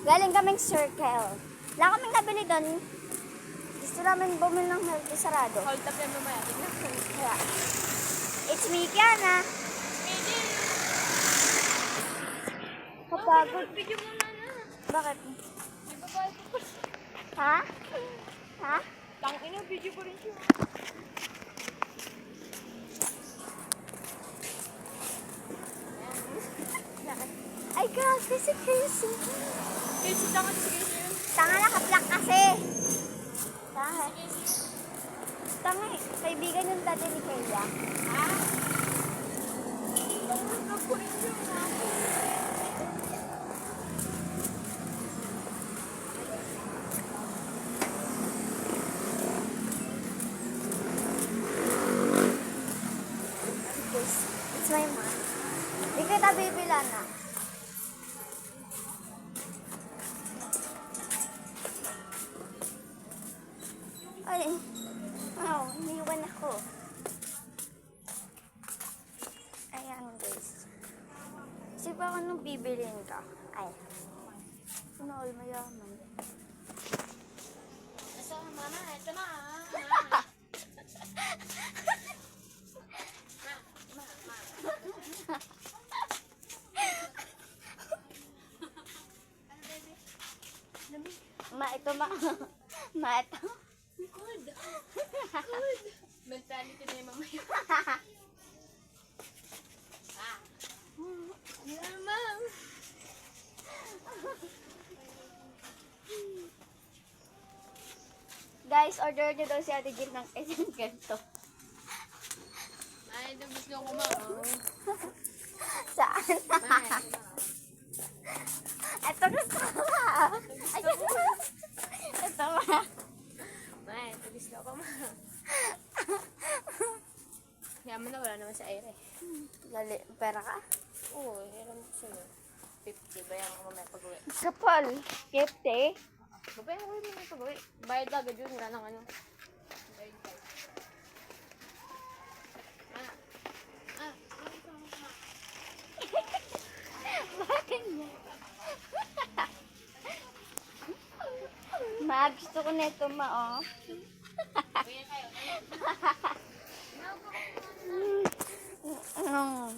galing kaming circle. Wala kaming nabili doon. Gusto namin bumili ng healthy sarado. Hold up yan mamaya. Tingnan ko. Yeah. It's me, Kiana. Kapagod. Video mo na na. Bakit? May babae ko pa. Ha? Ha? Tangina, video ko rin siya. Ay, grabe si Casey. Kasi tanga si Casey yun. Tanga nakaplak kasi. Tanga. Tanga eh. Kaibigan yung dati ni Kaya. Ha? Tanga ko rin yun. It's my mom. Di kita bibila na. Ay, wow, iniwan ako. Ayan guys. Kasi pa ako nung bibilin ka. Ay. Sunol, mayaman. Ito, mama, ito na. Ma, ito ma. Ma, ito. Good. Good. Mentality na yung mamaya. Yeah, ma'am. Guys, order nyo daw si Ate Jill ng isang ganito. Ay, ito gusto ko, ma'am. Saan? Ma'am. Ito gusto ko ma. Ayan. Ito ma. May, ito gusto ko, ma'am. Yaman na, wala naman sa air eh. Lali, pera ka? Oo, hiram ko sa'yo. 50, bayan ko mamaya pag-uwi. Kapal. 50? Babayan ko rin mamaya pag-uwi. Bayad agad yun, wala nang ano. Bayad ka. Bakit niya? Ma, gusto ko nito ma, oh. Bayan kayo. Ano?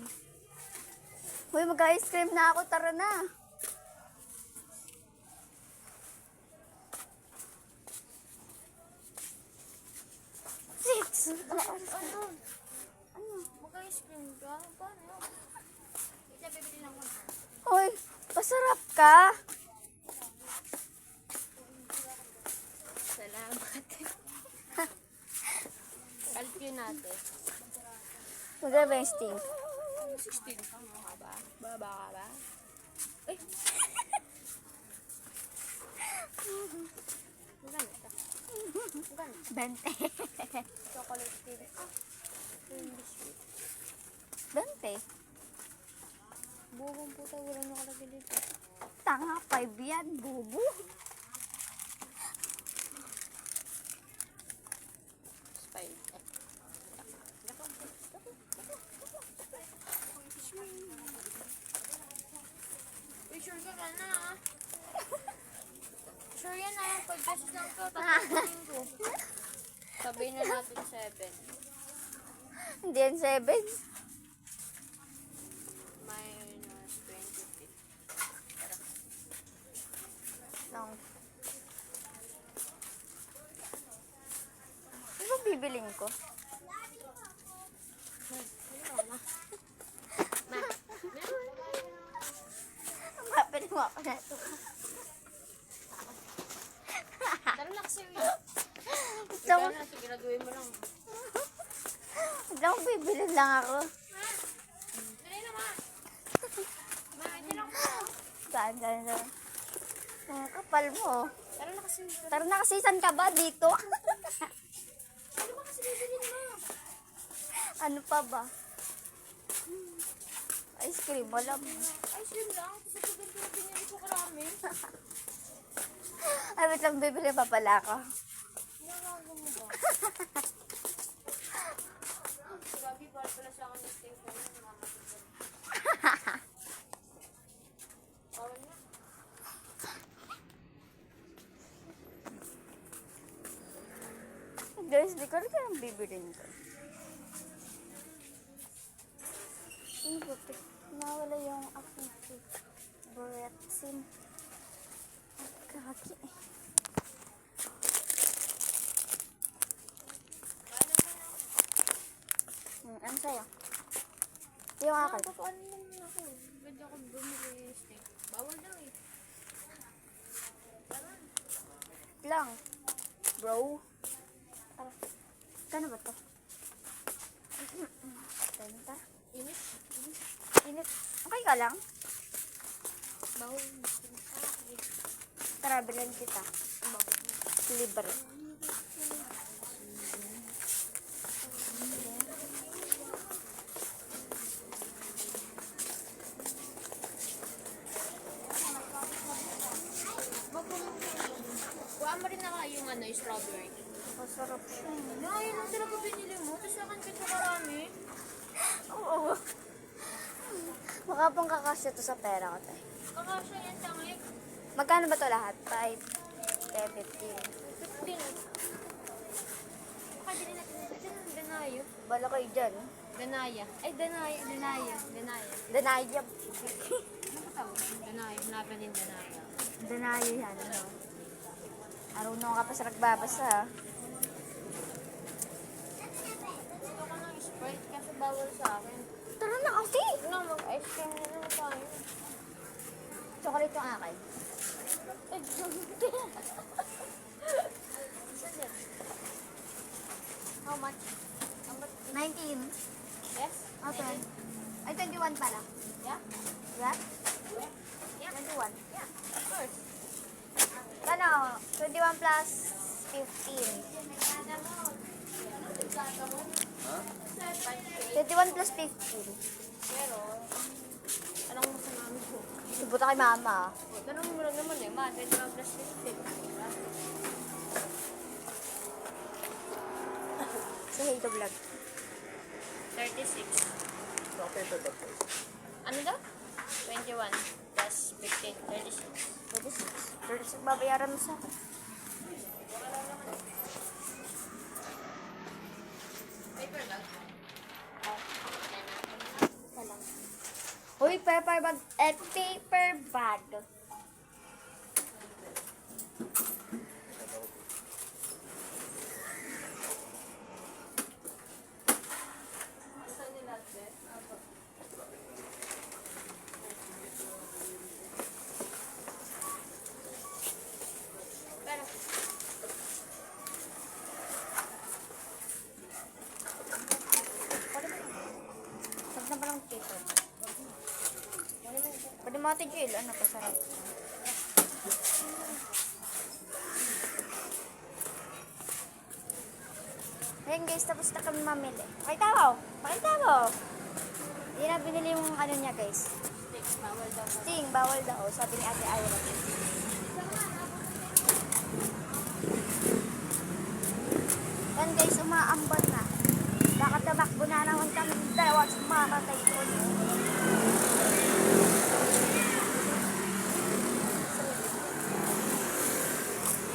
Uy, mag-ice cream na ako. Tara na. Six. Ano? Mag-ice cream ka? Paano? Ito, bibili lang ko. Uy, pasarap ka. Salamat. Kalpyo natin. Maganda yung steam. 16 ka mga ba? Baba ka ba? Ay! Maganda ito. Maganda. 20. Chocolate cake. Yung biscuit. 20. Bubong puta, wala nakalagay dito. Tanga, 5 yan. Bubu. Spine. Uy, sure ka na ah. Sure yan ah. 5 pesos lang to. Tapos ko. Sabihin na natin 7. Hindi yan 7. Minus 20. No. Ano ba bibiling ko? Mapin mo ako na ito. Tara na kasi. Gusto ko, Ikaw na, siguraduhin mo lang. gusto ko bibilin lang ako. Dali na ma. Ma, ito lang mo. Saan? Ang kapal mo. Tara na kasi. Tara na kasi, saan ka ba? Dito? Ano ba kasi bibilin mo? Ano pa ba? Ice cream, wala mo. Ice cream lang. Kasi pag ganito na pinili ko karami. Ay, wait lang, bibili pa pala ako. Nalago mo ba? Grabe, bawal pala sa akin na stay ko na. Bawal na. Hindi ko rin kayang bibilin ko. Ano ba ito? Nawala yung aking favorite sim. Kaki. Ano sa'yo? Yung akin. Paano naman ako? Pwede ako bumili steak. Bawal daw eh. Lang. Bro. Para. Kano ba to? 30. Init. Init. Okay ka lang? Bawal. Tara, bilhin kita. Libre. Kuha mo rin na yung ano, yung strawberry. Masarap siya. No, yun ang sarap ang binili mo. Tapos sa akin kasi marami. Oo. Makapang kakasya to sa pera ko, tayo. Kakasya yan tangik. Magkano ba to lahat? 5, 10, 15. 15. Makabili natin. Ito ng Danayo. Bala kayo dyan. Danaya. Ay, Danaya. Danaya. Danaya. Danaya. Ano ba tawag? Danaya. Hanapan din Danaya. Danaya yan, ano? Arunong ka pa sa nagbabasa. Gusto ko ng Sprite kasi bawal sa akin. Tara na kasi! No, mag-ice cream na naman tayo. Chocolate yung akin. Ay, saan yan? How much? 19. Yes? Okay. Ay, 21 pala. Yeah? Yeah? Yeah. 21. Yeah. Of course. Ano? 21 plus 15. 21 plus 15. Pero, anong masama mo? Subuta kay mama. Tanong mo lang naman eh, ma, 21 plus 15. Diba? Sa Hate to Vlog. 36. Ano daw? 21 plus 15, 36. 36 babayaran mo sa akin. Paper bag? Salam. Uy, paper bag. Paper bag. Saan nila ate? Pero, Sag na ba ng paper? Pwede mo ate Jill. Ano, pasarap. Ayun guys, tapos na kami mamili. Pakita mo. Pakita mo. Hindi na binili yung ano niya guys. sticks, bawal daw. Sting, bawal daw. Sabi ni Ate Ira. Yan guys, umaambon na. Baka tabakbo na naman kami dalawa sa mamatay ko niyo.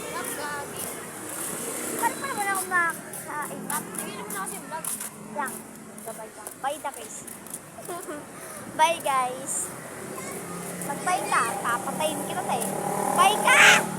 Vlog, gagi. Paano pa naman ako makakain? Tigil mo na kasi yung vlog. Lang. Bye lang. Bye da guys. Bye guys. Pag-bye ka, papatayin kita tayo. Bye ka!